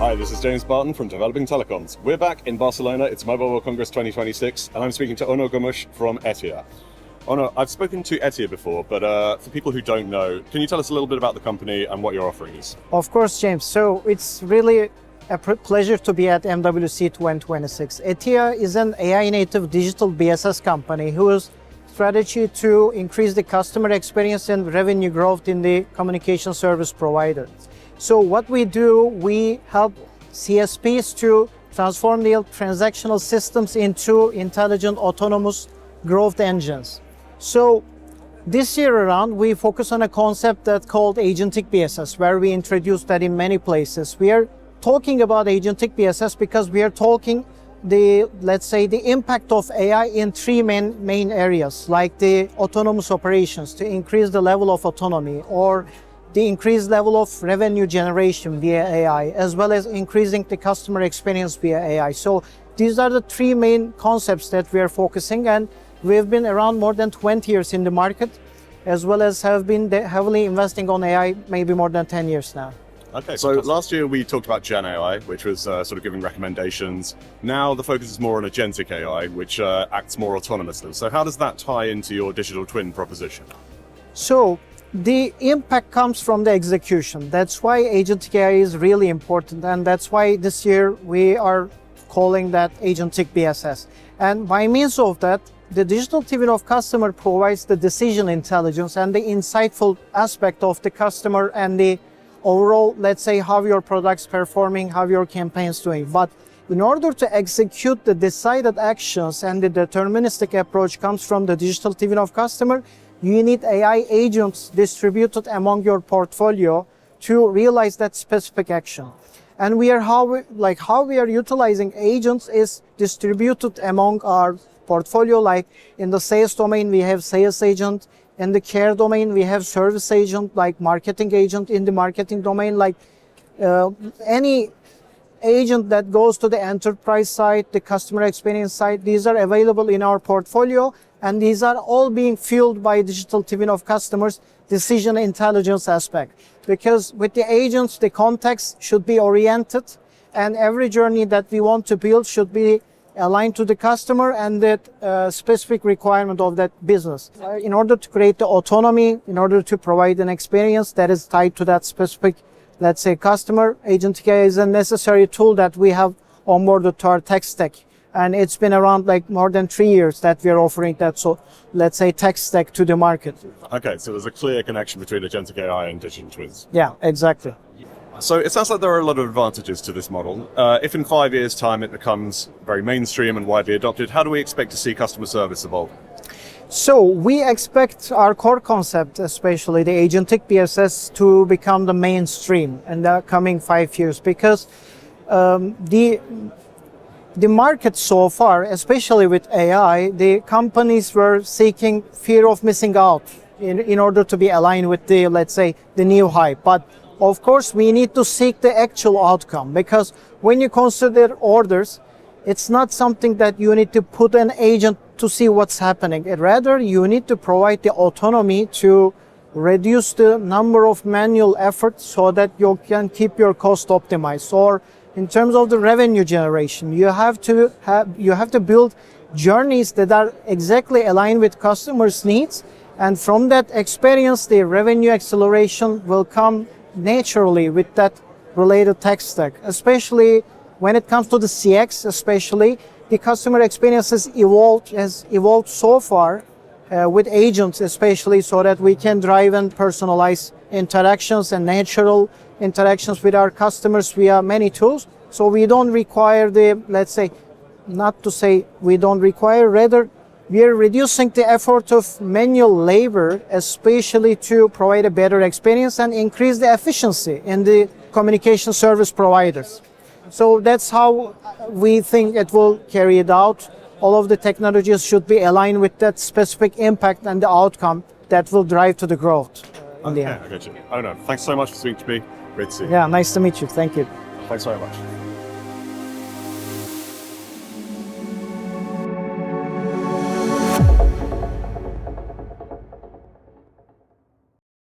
Hi, this is James Barton from Developing Telecoms. We're back in Barcelona. It's Mobile World Congress 2026, and I'm speaking to Onur Gümüş from Etiya. Onur, I've spoken to Etiya before, but for people who don't know, can you tell us a little bit about the company and what your offering is? Of course, James. So it's really a pleasure to be at MWC 2026. Etiya is an AI-native digital BSS company whose strategy to increase the customer experience and revenue growth in the communication service provider. So what we do, we help CSPs to transform their transactional systems into intelligent, autonomous growth engines. So this year around, we focus on a concept that's called Agentic BSS, where we introduce that in many places. We are talking about Agentic BSS because we are talking let's say the impact of AI in three main areas, like the autonomous operations to increase the level of autonomy, or the increased level of revenue generation via AI, as well as increasing the customer experience via AI. So these are the three main concepts that we are focusing, and we've been around more than 20 years in the market, as well as have been heavily investing on AI maybe more than 10 years now. Okay, so last year we talked about Gen AI, which was sort of giving recommendations. Now the focus is more on agentic AI, which acts more autonomously. So how does that tie into your digital twin proposition? So the impact comes from the execution. That's why Agentic AI is really important, and that's why this year we are calling that Agentic BSS. And by means of that, the digital twin of customer provides the decision intelligence and the insightful aspect of the customer and the overall, let's say, how your product's performing, how your campaign's doing. But in order to execute the decided actions, and the deterministic approach comes from the digital twin of customer, you need AI agents distributed among your portfolio to realize that specific action. And how we are utilizing agents is distributed among our portfolio. Like in the sales domain, we have sales agent. In the care domain, we have service agent, like marketing agent. In the marketing domain, like any agent that goes to the enterprise side, the customer experience side, these are available in our portfolio. And these are all being fueled by digital twin of customers' decision intelligence aspect. Because with the agents, the context should be oriented, and every journey that we want to build should be aligned to the customer and that specific requirement of that business. In order to create the autonomy, in order to provide an experience that is tied to that specific, let's say, customer, Agentic AI is a necessary tool that we have onboarded to our tech stack. And it's been around like more than 3 years that we are offering that, so let's say, tech stack to the market. Okay, so there's a clear connection between agentic AI and digital twins. Yeah, exactly. So it sounds like there are a lot of advantages to this model. If in 5 years' time it becomes very mainstream and widely adopted, how do we expect to see customer service evolve? So we expect our core concept, especially the Agentic BSS, to become the mainstream in the coming 5 years, because the market so far, especially with AI, the companies were seeking fear of missing out in order to be aligned with the, let's say, the new hype. But of course, we need to seek the actual outcome, because when you consider orders, it's not something that you need to put an agent to see what's happening. Rather, you need to provide the autonomy to reduce the number of manual efforts so that you can keep your cost optimized. Or in terms of the revenue generation, you have to build journeys that are exactly aligned with customers' needs, and from that experience, the revenue acceleration will come naturally with that related tech stack. Especially when it comes to the CX, especially the customer experience has evolved so far with agents, especially, so that we can drive and personalize interactions and natural interactions with our customers via many tools. So we don't require let's say, not to say we don't require, rather we are reducing the effort of manual labor, especially to provide a better experience and increase the efficiency in the communication service providers. So that's how we think it will carry it out. All of the technologies should be aligned with that specific impact and the outcome that will drive to the growth. Okay, I got you. Oh no, thanks so much for speaking to me. Great to see you. Yeah, nice to meet you. Thank you. Thanks very much.